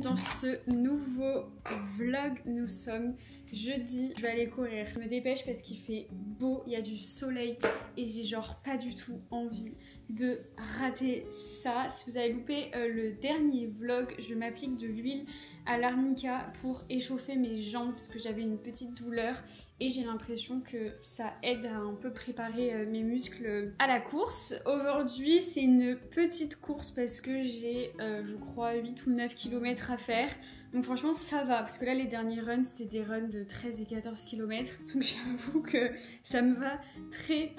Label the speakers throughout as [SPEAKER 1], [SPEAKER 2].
[SPEAKER 1] dans ce nouveau vlog. Nous sommes jeudi, je vais aller courir. Je me dépêche parce qu'il fait beau, il y a du soleil et j'ai genre pas du tout envie de rater ça. Si vous avez loupé le dernier vlog, je m'applique de l'huile à l'arnica pour échauffer mes jambes parce que j'avais une petite douleur et j'ai l'impression que ça aide à un peu préparer mes muscles à la course. Aujourd'hui c'est une petite course parce que j'ai je crois 8 ou 9 km à faire. Donc franchement ça va parce que là les derniers runs c'était des runs de 13 et 14 km. Donc j'avoue que ça me va très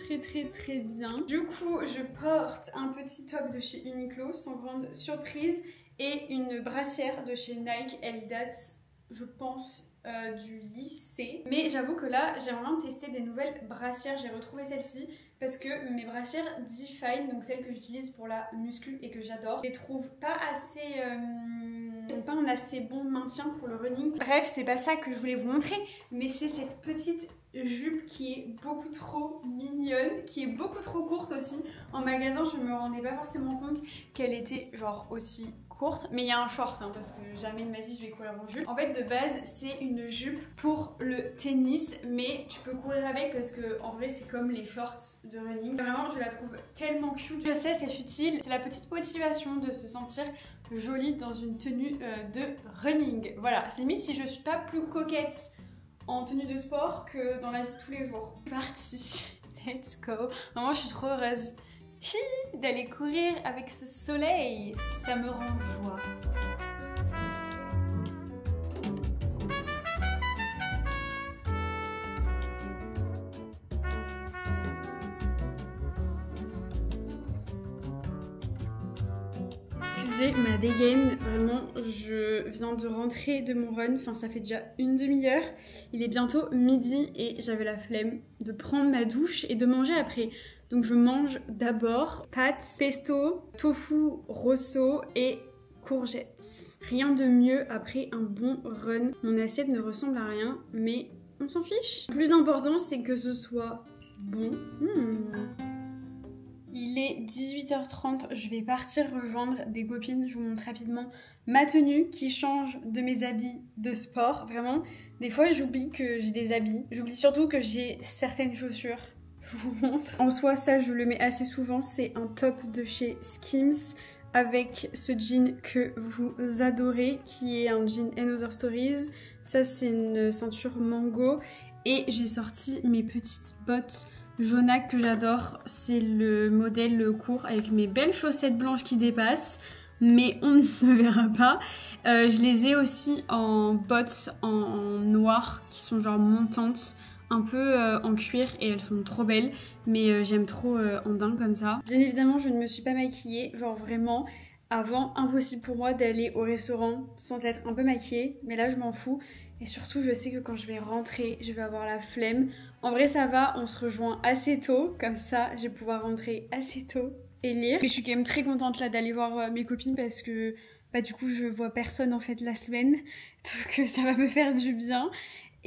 [SPEAKER 1] bien. Du coup je porte un petit top de chez Uniqlo sans grande surprise et une brassière de chez Nike. Elle date je pense du lycée. Mais j'avoue que là j'aimerais bien tester des nouvelles brassières. J'ai retrouvé celle-ci parce que mes brassières Define, donc celles que j'utilise pour la muscu et que j'adore, je les trouve pas assez... Ils n'ont pas un assez bon maintien pour le running. Bref, c'est pas ça que je voulais vous montrer, mais c'est cette petite jupe qui est beaucoup trop mignonne, qui est beaucoup trop courte aussi. En magasin, je me rendais pas forcément compte qu'elle était genre aussi courte, mais il y a un short hein, parce que jamais de ma vie je vais courir en jupe. En fait de base c'est une jupe pour le tennis, mais tu peux courir avec parce que en vrai c'est comme les shorts de running. Vraiment je la trouve tellement cute. Je sais c'est futile, c'est la petite motivation de se sentir jolie dans une tenue de running. Voilà, c'est limite si je suis pas plus coquette en tenue de sport que dans la vie de tous les jours. C'est parti, let's go. Vraiment je suis trop heureuse d'aller courir avec ce soleil, ça me rend joie. Excusez ma dégaine, vraiment je viens de rentrer de mon run, enfin ça fait déjà une demi-heure, il est bientôt midi et j'avais la flemme de prendre ma douche et de manger après. Donc je mange d'abord pâtes, pesto, tofu, rosso et courgettes. Rien de mieux après un bon run. Mon assiette ne ressemble à rien, mais on s'en fiche. Le plus important, c'est que ce soit bon. Il est 18h30, je vais partir rejoindre des copines. Je vous montre rapidement ma tenue qui change de mes habits de sport. Vraiment, des fois j'oublie que j'ai des habits. J'oublie surtout que j'ai certaines chaussures. Je vous montre. En soi, ça, je le mets assez souvent. C'est un top de chez Skims avec ce jean que vous adorez, qui est un jean Another Stories. Ça, c'est une ceinture mango. Et j'ai sorti mes petites bottes jaunac que j'adore. C'est le modèle court avec mes belles chaussettes blanches qui dépassent. Mais on ne verra pas. Je les ai aussi en bottes en noir qui sont genre montantes. Un peu en cuir et elles sont trop belles, mais j'aime trop en dingue comme ça. Bien évidemment je ne me suis pas maquillée, genre vraiment avant impossible pour moi d'aller au restaurant sans être un peu maquillée, mais là je m'en fous et surtout je sais que quand je vais rentrer je vais avoir la flemme. En vrai ça va, on se rejoint assez tôt, comme ça je vais pouvoir rentrer assez tôt et lire. Mais je suis quand même très contente là d'aller voir mes copines parce que bah du coup je vois personne en fait la semaine, donc ça va me faire du bien.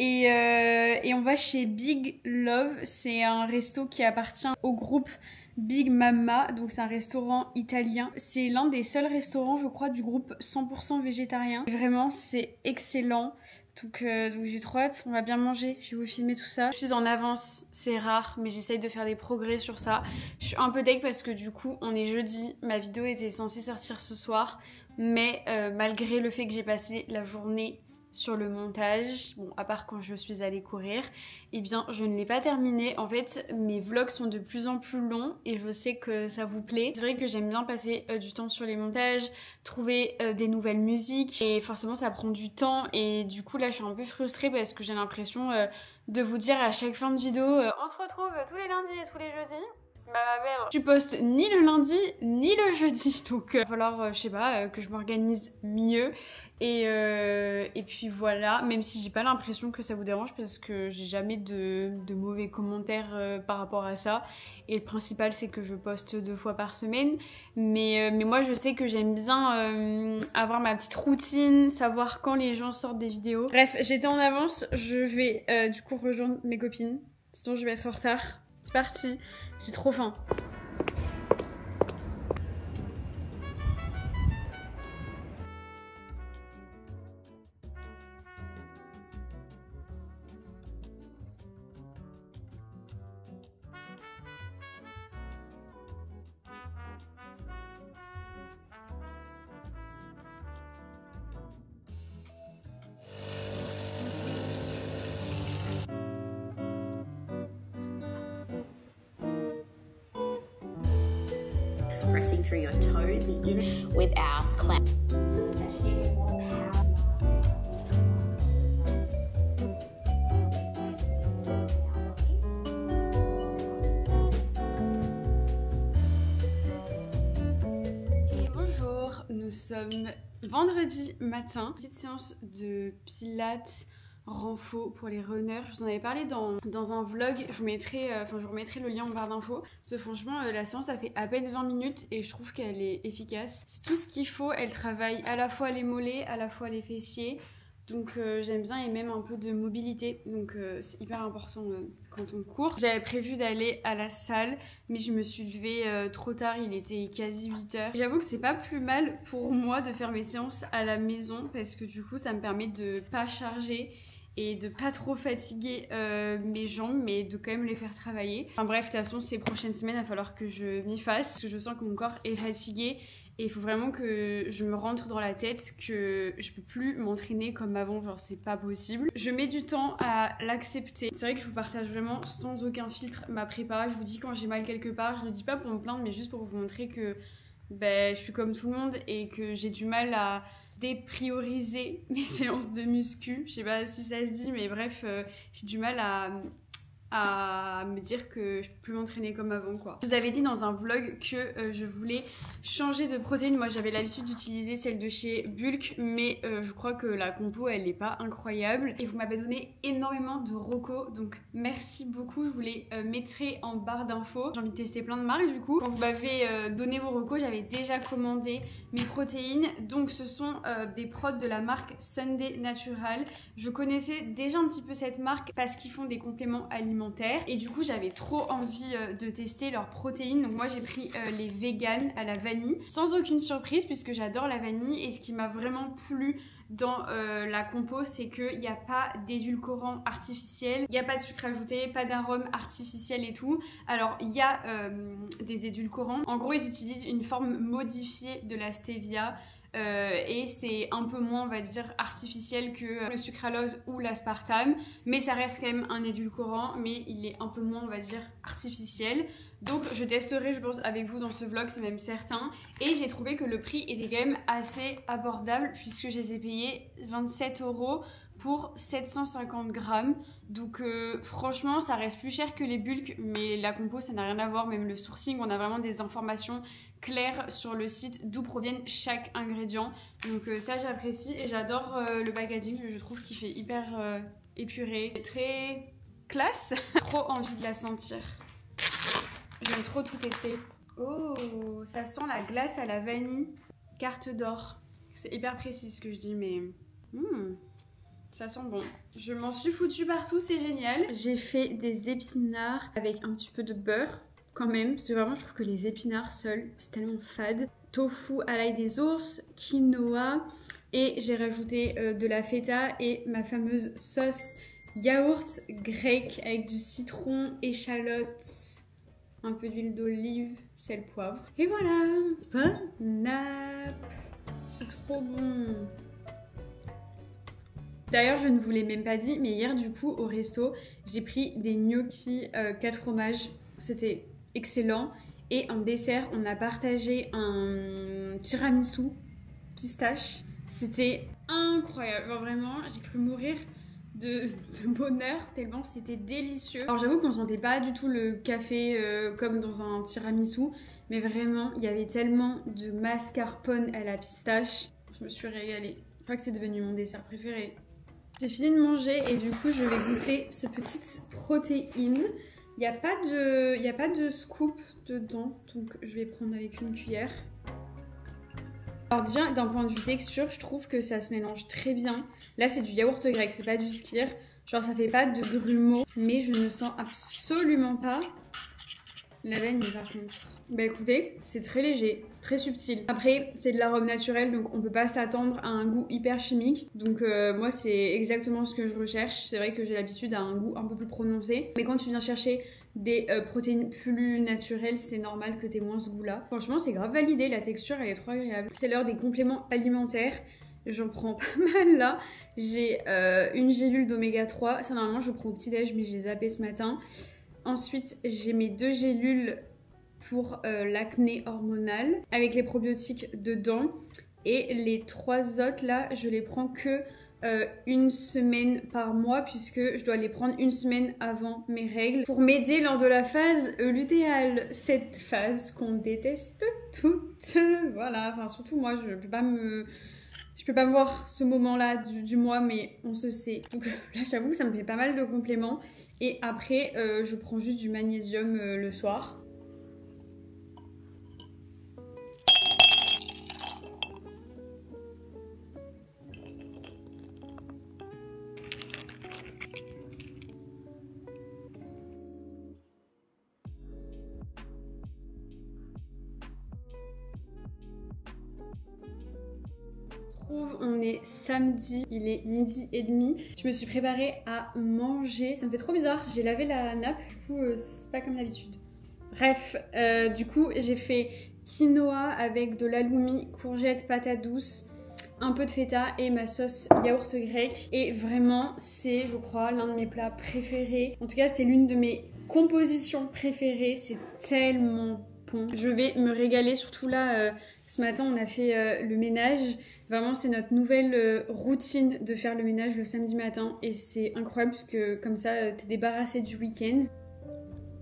[SPEAKER 1] Et on va chez Big Love, c'est un resto qui appartient au groupe Big Mama, donc c'est un restaurant italien. C'est l'un des seuls restaurants je crois du groupe 100% végétarien. Et vraiment c'est excellent, donc j'ai trop hâte, on va bien manger, je vais vous filmer tout ça. Je suis en avance, c'est rare, mais j'essaye de faire des progrès sur ça. Je suis un peu deg parce que du coup on est jeudi, ma vidéo était censée sortir ce soir, mais malgré le fait que j'ai passé la journée sur le montage, bon à part quand je suis allée courir, eh bien je ne l'ai pas terminé. En fait mes vlogs sont de plus en plus longs et je sais que ça vous plaît. C'est vrai que j'aime bien passer du temps sur les montages, trouver des nouvelles musiques et forcément ça prend du temps et du coup là je suis un peu frustrée parce que j'ai l'impression de vous dire à chaque fin de vidéo on se retrouve tous les lundis et tous les jeudis. Bah ma mère, tu postes ni le lundi ni le jeudi, donc il va falloir je sais pas que je m'organise mieux. Et puis voilà, même si j'ai pas l'impression que ça vous dérange parce que j'ai jamais de mauvais commentaires par rapport à ça. Et le principal c'est que je poste 2 fois par semaine. Mais moi je sais que j'aime bien avoir ma petite routine, savoir quand les gens sortent des vidéos. Bref, j'étais en avance, je vais du coup rejoindre mes copines, sinon je vais être en retard. C'est parti, j'ai trop faim.
[SPEAKER 2] through your toes, the inner with our clamp.
[SPEAKER 1] Bonjour, nous sommes vendredi matin, petite séance de pilates renfo pour les runners. Je vous en avais parlé dans un vlog, je vous remettrai le lien en barre d'infos. Parce que franchement, la séance a fait à peine 20 minutes et je trouve qu'elle est efficace. C'est tout ce qu'il faut, elle travaille à la fois les mollets, à la fois les fessiers. Donc j'aime bien, et même un peu de mobilité, donc c'est hyper important quand on court. J'avais prévu d'aller à la salle, mais je me suis levée trop tard, il était quasi 8h. J'avoue que c'est pas plus mal pour moi de faire mes séances à la maison, parce que du coup ça me permet de pas charger et de pas trop fatiguer mes jambes, mais de quand même les faire travailler. Enfin bref, de toute façon ces prochaines semaines il va falloir que je m'y fasse, parce que je sens que mon corps est fatigué. Et il faut vraiment que je me rentre dans la tête que je peux plus m'entraîner comme avant, genre c'est pas possible. Je mets du temps à l'accepter. C'est vrai que je vous partage vraiment sans aucun filtre ma prépa. Je vous dis quand j'ai mal quelque part, je le dis pas pour me plaindre mais juste pour vous montrer que je suis comme tout le monde et que j'ai du mal à déprioriser mes séances de muscu. Je sais pas si ça se dit mais bref, j'ai du mal à me dire que je peux plus m'entraîner comme avant quoi. Je vous avais dit dans un vlog que je voulais changer de protéines. Moi j'avais l'habitude d'utiliser celle de chez Bulk, mais je crois que la compo elle est pas incroyable et vous m'avez donné énormément de recos, donc merci beaucoup. Je vous les mettrai en barre d'infos. J'ai envie de tester plein de marques du coup. Quand vous m'avez donné vos recos, j'avais déjà commandé mes protéines, donc ce sont des prods de la marque Sunday Natural. Je connaissais déjà un petit peu cette marque parce qu'ils font des compléments alimentaires et du coup j'avais trop envie de tester leurs protéines, donc moi j'ai pris les véganes à la vanille sans aucune surprise puisque j'adore la vanille. Et ce qui m'a vraiment plu dans la compo, c'est qu'il n'y a pas d'édulcorant artificiel, il n'y a pas de sucre ajouté, pas d'arôme artificiel et tout. Alors il y a des édulcorants, en gros ils utilisent une forme modifiée de la stevia. Et c'est un peu moins on va dire artificiel que le sucralose ou l'aspartame, mais ça reste quand même un édulcorant, mais il est un peu moins on va dire artificiel. Donc je testerai je pense avec vous dans ce vlog, c'est même certain. Et j'ai trouvé que le prix était quand même assez abordable puisque je les ai payés 27 € pour 750 grammes. Donc franchement ça reste plus cher que les bulks, mais la compo ça n'a rien à voir. Même le sourcing, on a vraiment des informations claires sur le site d'où proviennent chaque ingrédient. Donc ça j'apprécie et j'adore le packaging, je trouve qu'il fait hyper épuré, très classe. Trop envie de la sentir, j'aime trop tout tester. Oh, ça sent la glace à la vanille carte d'or. C'est hyper précis ce que je dis mais ça sent bon. Je m'en suis foutue partout, c'est génial. J'ai fait des épinards avec un petit peu de beurre quand même, parce que vraiment je trouve que les épinards seuls c'est tellement fade. Tofu à l'ail des ours, quinoa, et j'ai rajouté de la feta et ma fameuse sauce yaourt grec avec du citron, échalotes, un peu d'huile d'olive, sel, poivre. Et voilà, bon nappe, c'est trop bon. D'ailleurs je ne vous l'ai même pas dit, mais hier du coup au resto j'ai pris des gnocchis 4 fromages, c'était excellent. Et en dessert on a partagé un tiramisu pistache, c'était incroyable. Genre, vraiment j'ai cru mourir de bonheur tellement c'était délicieux. Alors j'avoue qu'on sentait pas du tout le café comme dans un tiramisu, mais vraiment il y avait tellement de mascarpone à la pistache, je me suis régalée. Je crois que c'est devenu mon dessert préféré. J'ai fini de manger et du coup je vais goûter ces petites protéines. Il n'y a pas de scoop dedans, donc je vais prendre avec une cuillère. Alors déjà d'un point de vue texture, je trouve que ça se mélange très bien. Là c'est du yaourt grec, c'est pas du skyr. Genre ça fait pas de grumeaux, mais je ne sens absolument pas la vanille par contre. Bah écoutez, c'est très léger, très subtil. Après, c'est de l'arôme naturel, donc on peut pas s'attendre à un goût hyper chimique. Donc moi, c'est exactement ce que je recherche. C'est vrai que j'ai l'habitude à un goût un peu plus prononcé. Mais quand tu viens chercher des protéines plus naturelles, c'est normal que t'aies moins ce goût-là. Franchement, c'est grave validé, la texture, elle est trop agréable. C'est l'heure des compléments alimentaires. J'en prends pas mal là. J'ai une gélule d'oméga 3. Ça, normalement, je prends au petit-déj, mais j'ai zappé ce matin. Ensuite, j'ai mes 2 gélules pour l'acné hormonal avec les probiotiques dedans. Et les 3 autres là, je les prends que une semaine par mois puisque je dois les prendre une semaine avant mes règles pour m'aider lors de la phase lutéale, cette phase qu'on déteste toutes. Voilà, enfin surtout moi je peux pas voir ce moment-là du mois, mais on se sait. Donc là j'avoue que ça me fait pas mal de compléments et après je prends juste du magnésium le soir. On est samedi, il est 12h30. Je me suis préparée à manger. Ça me fait trop bizarre. J'ai lavé la nappe, du coup c'est pas comme d'habitude. Bref, du coup j'ai fait quinoa avec de l'halloumi, courgettes, patates douces, un peu de feta et ma sauce yaourt grec. Et vraiment c'est, je crois, l'un de mes plats préférés. En tout cas c'est l'une de mes compositions préférées. C'est tellement bon. Je vais me régaler, surtout là ce matin on a fait le ménage. Vraiment, c'est notre nouvelle routine de faire le ménage le samedi matin et c'est incroyable parce que comme ça, t'es débarrassé du week-end.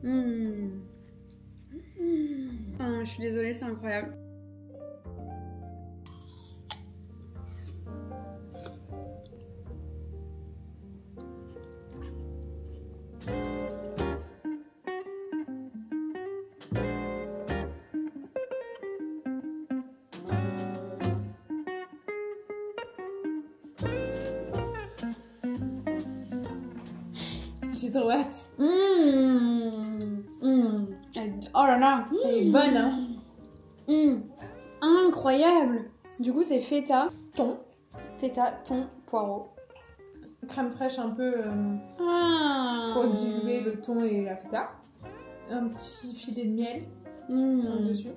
[SPEAKER 1] Je suis désolée, c'est incroyable.
[SPEAKER 3] J'ai trop hâte.
[SPEAKER 1] Oh là là,
[SPEAKER 3] elle est bonne, hein.
[SPEAKER 1] Incroyable. Du coup, c'est feta,
[SPEAKER 3] Thon,
[SPEAKER 1] poireau.
[SPEAKER 3] crème fraîche un peu pour diluer le thon et la feta. Un petit filet de miel dessus.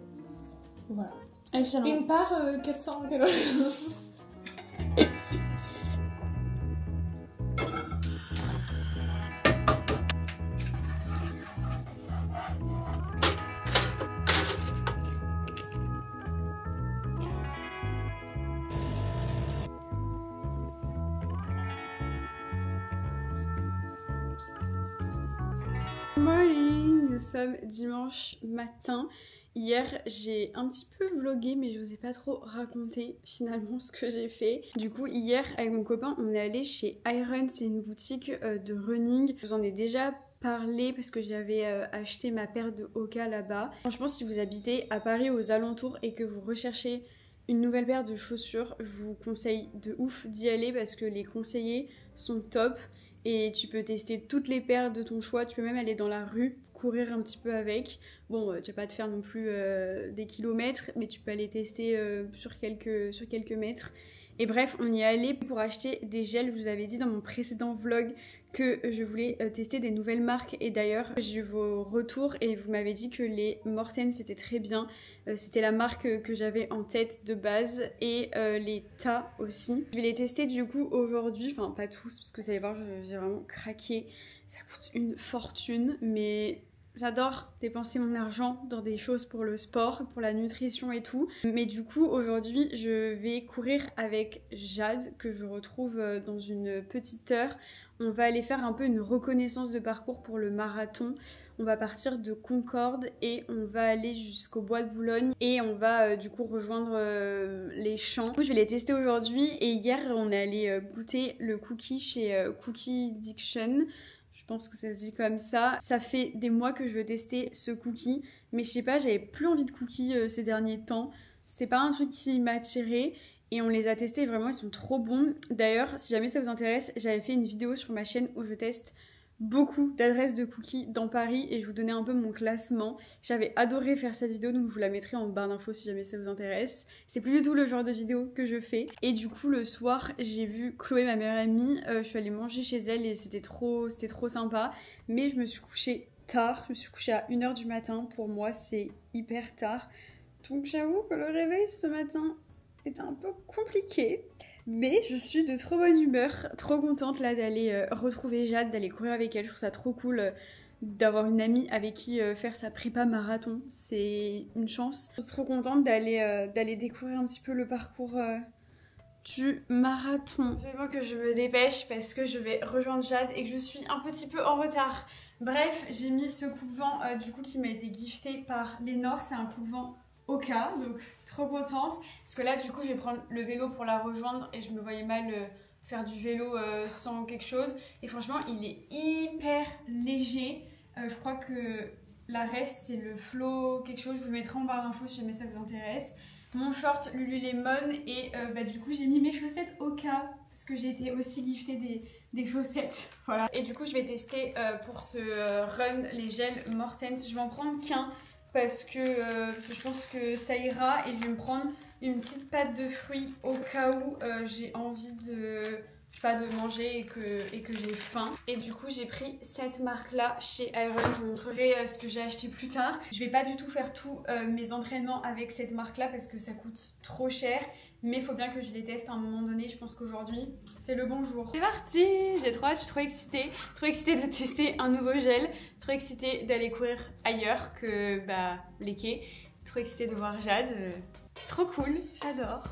[SPEAKER 3] Voilà.
[SPEAKER 1] Excellent.
[SPEAKER 3] Une part 400 calories.
[SPEAKER 1] Morning, nous sommes dimanche matin. Hier j'ai un petit peu vlogué mais je vous ai pas trop raconté finalement ce que j'ai fait. Du coup hier avec mon copain on est allé chez Iron, c'est une boutique de running. Je vous en ai déjà parlé parce que j'avais acheté ma paire de Hoka là-bas. Franchement si vous habitez à Paris aux alentours et que vous recherchez une nouvelle paire de chaussures, je vous conseille de ouf d'y aller parce que les conseillers sont top. Et tu peux tester toutes les paires de ton choix, tu peux même aller dans la rue, courir un petit peu avec. Bon, tu vas pas te faire non plus des kilomètres, mais tu peux aller tester sur quelques mètres. Et bref, on y est allé pour acheter des gels. Je vous avais dit dans mon précédent vlog que je voulais tester des nouvelles marques. Et d'ailleurs, j'ai eu vos retours et vous m'avez dit que les Morten c'était très bien. C'était la marque que j'avais en tête de base. Et les Tas aussi. Je vais les tester du coup aujourd'hui. Enfin, pas tous, parce que vous allez voir, j'ai vraiment craqué. Ça coûte une fortune, mais j'adore dépenser mon argent dans des choses pour le sport, pour la nutrition et tout. Mais du coup, aujourd'hui, je vais courir avec Jade, que je retrouve dans une petite heure. On va aller faire un peu une reconnaissance de parcours pour le marathon. On va partir de Concorde et on va aller jusqu'au bois de Boulogne. Et on va du coup rejoindre les champs. Du coup, je vais les tester aujourd'hui. Et hier, on est allé goûter le cookie chez Cookie Diction. Je pense que ça se dit comme ça. Ça fait des mois que je veux tester ce cookie. Mais je sais pas, j'avais plus envie de cookies ces derniers temps. C'était pas un truc qui m'a attirée. Et on les a testés, vraiment ils sont trop bons. D'ailleurs, si jamais ça vous intéresse, j'avais fait une vidéo sur ma chaîne où je teste beaucoup d'adresses de cookies dans Paris et je vous donnais un peu mon classement. J'avais adoré faire cette vidéo, donc je vous la mettrai en barre d'infos si jamais ça vous intéresse. C'est plus du tout le genre de vidéo que je fais. Et du coup, le soir, j'ai vu Chloé, ma meilleure amie. Je suis allée manger chez elle et c'était trop sympa. Mais je me suis couchée tard, je me suis couchée à 1h du matin. Pour moi, c'est hyper tard. Donc j'avoue que le réveil ce matin était un peu compliqué, mais je suis de trop bonne humeur, trop contente là d'aller retrouver Jade, d'aller courir avec elle. Je trouve ça trop cool d'avoir une amie avec qui faire sa prépa marathon. C'est une chance. Je suis trop contente d'aller découvrir un petit peu le parcours du marathon. Vraiment que je me dépêche parce que je vais rejoindre Jade et que je suis un petit peu en retard. Bref, j'ai mis ce coupe-vent du coup qui m'a été gifté par Lénore. C'est un coupe-vent Oka, donc trop contente. Parce que là du coup je vais prendre le vélo pour la rejoindre et je me voyais mal faire du vélo sans quelque chose. Et franchement il est hyper léger. Je crois que la ref c'est le Flow quelque chose. Je vous le mettrai en barre d'infos si jamais ça vous intéresse. Mon short Lululemon et du coup j'ai mis mes chaussettes Oka parce que j'ai été aussi giftée des chaussettes. Voilà. Et du coup je vais tester pour ce run les gels Mortens. Je vais en prendre qu'un parce que je pense que ça ira et je vais me prendre une petite pâte de fruits au cas où j'ai envie de... je sais pas, de manger et que j'ai faim. Et du coup j'ai pris cette marque là chez Iron. Je vous montrerai ce que j'ai acheté plus tard. Je vais pas du tout faire tous mes entraînements avec cette marque là parce que ça coûte trop cher. Mais il faut bien que je les teste à un moment donné. Je pense qu'aujourd'hui c'est le bon jour. C'est parti, j'ai trop hâte, je suis trop excitée. Trop excitée de tester un nouveau gel. Trop excitée d'aller courir ailleurs que les quais. Trop excitée de voir Jade. C'est trop cool, j'adore.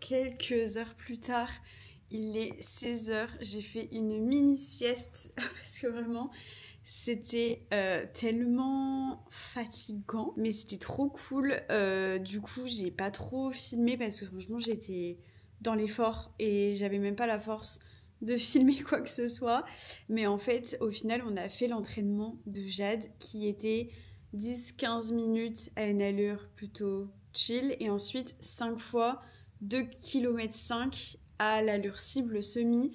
[SPEAKER 1] Quelques heures plus tard, il est 16h, j'ai fait une mini sieste parce que vraiment c'était tellement fatigant mais c'était trop cool. Du coup j'ai pas trop filmé parce que franchement j'étais dans l'effort et j'avais même pas la force de filmer quoi que ce soit. Mais en fait au final on a fait l'entraînement de Jade qui était 10-15 minutes à une allure plutôt chill et ensuite 5 fois 2,5 km à l'allure cible semi,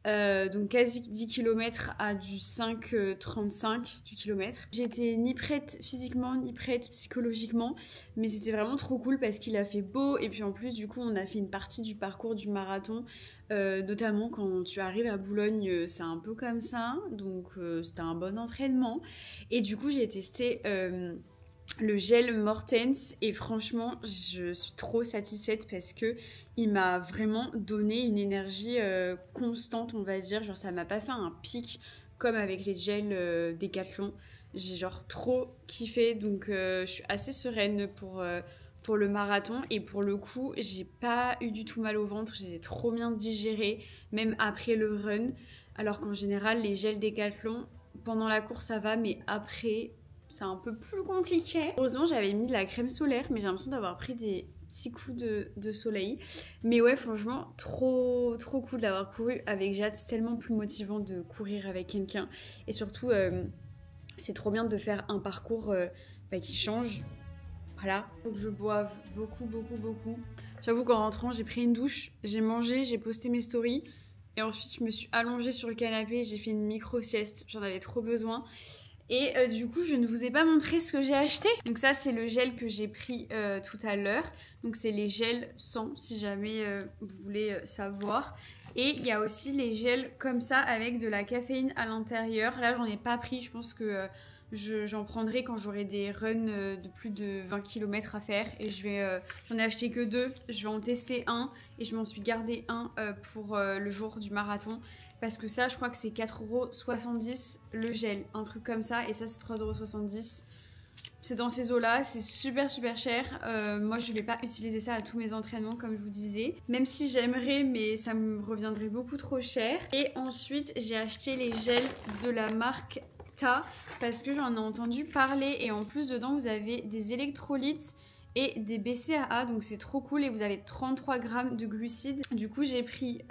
[SPEAKER 1] donc quasi 10 km à du 5,35 du kilomètre. J'étais ni prête physiquement ni prête psychologiquement, mais c'était vraiment trop cool parce qu'il a fait beau et puis en plus du coup on a fait une partie du parcours du marathon, notamment quand tu arrives à Boulogne, c'est un peu comme ça, donc c'était un bon entraînement. Et du coup j'ai testé le gel Mortens et franchement je suis trop satisfaite parce que il m'a vraiment donné une énergie constante, on va dire. Genre ça m'a pas fait un pic comme avec les gels Decathlon. J'ai genre trop kiffé, donc je suis assez sereine pour le marathon. Et pour le coup j'ai pas eu du tout mal au ventre, je les ai trop bien digérés même après le run, alors qu'en général les gels Decathlon pendant la course ça va, mais après c'est un peu plus compliqué. Heureusement j'avais mis de la crème solaire, mais j'ai l'impression d'avoir pris des petits coups de soleil. Mais ouais franchement trop cool d'avoir couru avec Jade. C'est tellement plus motivant de courir avec quelqu'un. Et surtout c'est trop bien de faire un parcours qui change. Voilà. Faut que je boive beaucoup. J'avoue qu'en rentrant j'ai pris une douche, j'ai mangé, j'ai posté mes stories. Et ensuite je me suis allongée sur le canapé, j'ai fait une micro sieste. J'en avais trop besoin. Et du coup je ne vous ai pas montré ce que j'ai acheté. Donc ça c'est le gel que j'ai pris tout à l'heure. Donc c'est les gels 100 si jamais vous voulez savoir. Et il y a aussi les gels comme ça avec de la caféine à l'intérieur. Là j'en ai pas pris, je pense que j'en prendrai quand j'aurai des runs de plus de 20 km à faire. Et j'en ai acheté que 2, je vais en tester un. Et je m'en suis gardé un pour le jour du marathon. Parce que ça, je crois que c'est 4,70€ le gel, un truc comme ça. Et ça, c'est 3,70€. C'est dans ces eaux-là, c'est super cher. Moi, je ne vais pas utiliser ça à tous mes entraînements, comme je vous disais. Même si j'aimerais, mais ça me reviendrait beaucoup trop cher. Et ensuite, j'ai acheté les gels de la marque Ta. Parce que j'en ai entendu parler. Et en plus, dedans, vous avez des électrolytes et des BCAA, donc c'est trop cool. Et vous avez 33 grammes de glucides. Du coup j'ai pris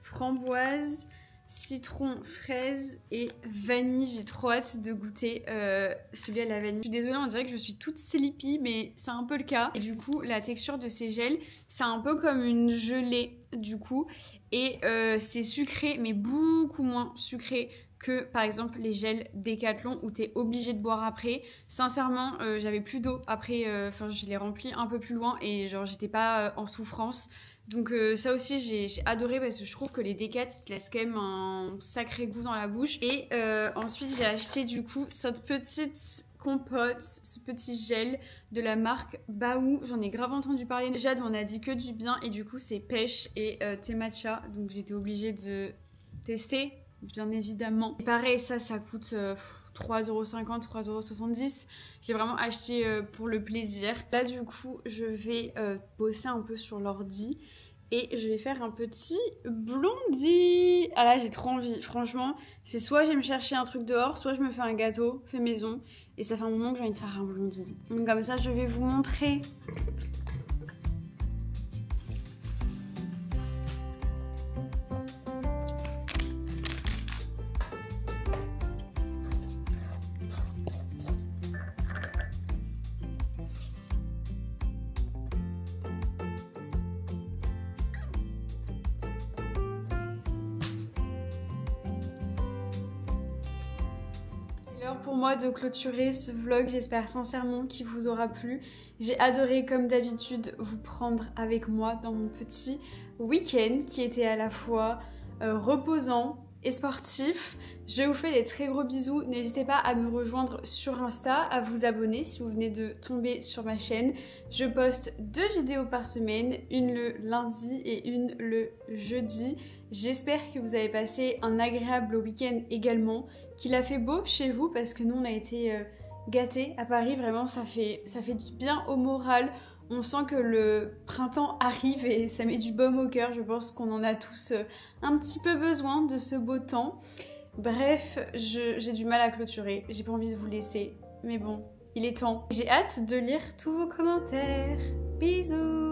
[SPEAKER 1] framboise, citron, fraise et vanille. J'ai trop hâte de goûter celui à la vanille. Je suis désolée, on dirait que je suis toute sleepy, mais c'est un peu le cas. Et du coup la texture de ces gels, c'est un peu comme une gelée du coup. Et c'est sucré, mais beaucoup moins sucré que par exemple les gels Decathlon où t'es obligé de boire après. Sincèrement j'avais plus d'eau après, je l'ai rempli un peu plus loin et genre j'étais pas en souffrance. Donc ça aussi j'ai adoré parce que je trouve que les Decat ils te laissent quand même un sacré goût dans la bouche. Et ensuite j'ai acheté du coup cette petite compote, ce petit gel de la marque Baou. J'en ai grave entendu parler. Jade m'en a dit que du bien et du coup c'est pêche et thé matcha. Donc j'étais obligée de tester, bien évidemment. Et pareil, ça coûte 3,50€, 3,70€. Je l'ai vraiment acheté pour le plaisir. Là du coup je vais bosser un peu sur l'ordi. Et je vais faire un petit blondie. Ah là, j'ai trop envie. Franchement, c'est soit je vais me chercher un truc dehors, soit je me fais un gâteau fait maison. Et ça fait un moment que j'ai envie de faire un blondie. Donc comme ça, je vais vous montrer. Pour moi de clôturer ce vlog, j'espère sincèrement qu'il vous aura plu. J'ai adoré comme d'habitude vous prendre avec moi dans mon petit week-end qui était à la fois reposant et sportif. Je vous fais des très gros bisous, n'hésitez pas à me rejoindre sur Insta, à vous abonner si vous venez de tomber sur ma chaîne. Je poste 2 vidéos par semaine, une le lundi et une le jeudi. J'espère que vous avez passé un agréable week-end également, qu'il a fait beau chez vous parce que nous on a été gâtés à Paris, vraiment ça fait du bien au moral. On sent que le printemps arrive et ça met du baume au cœur. Je pense qu'on en a tous un petit peu besoin de ce beau temps. Bref, j'ai du mal à clôturer, j'ai pas envie de vous laisser, mais bon, il est temps. J'ai hâte de lire tous vos commentaires. Bisous!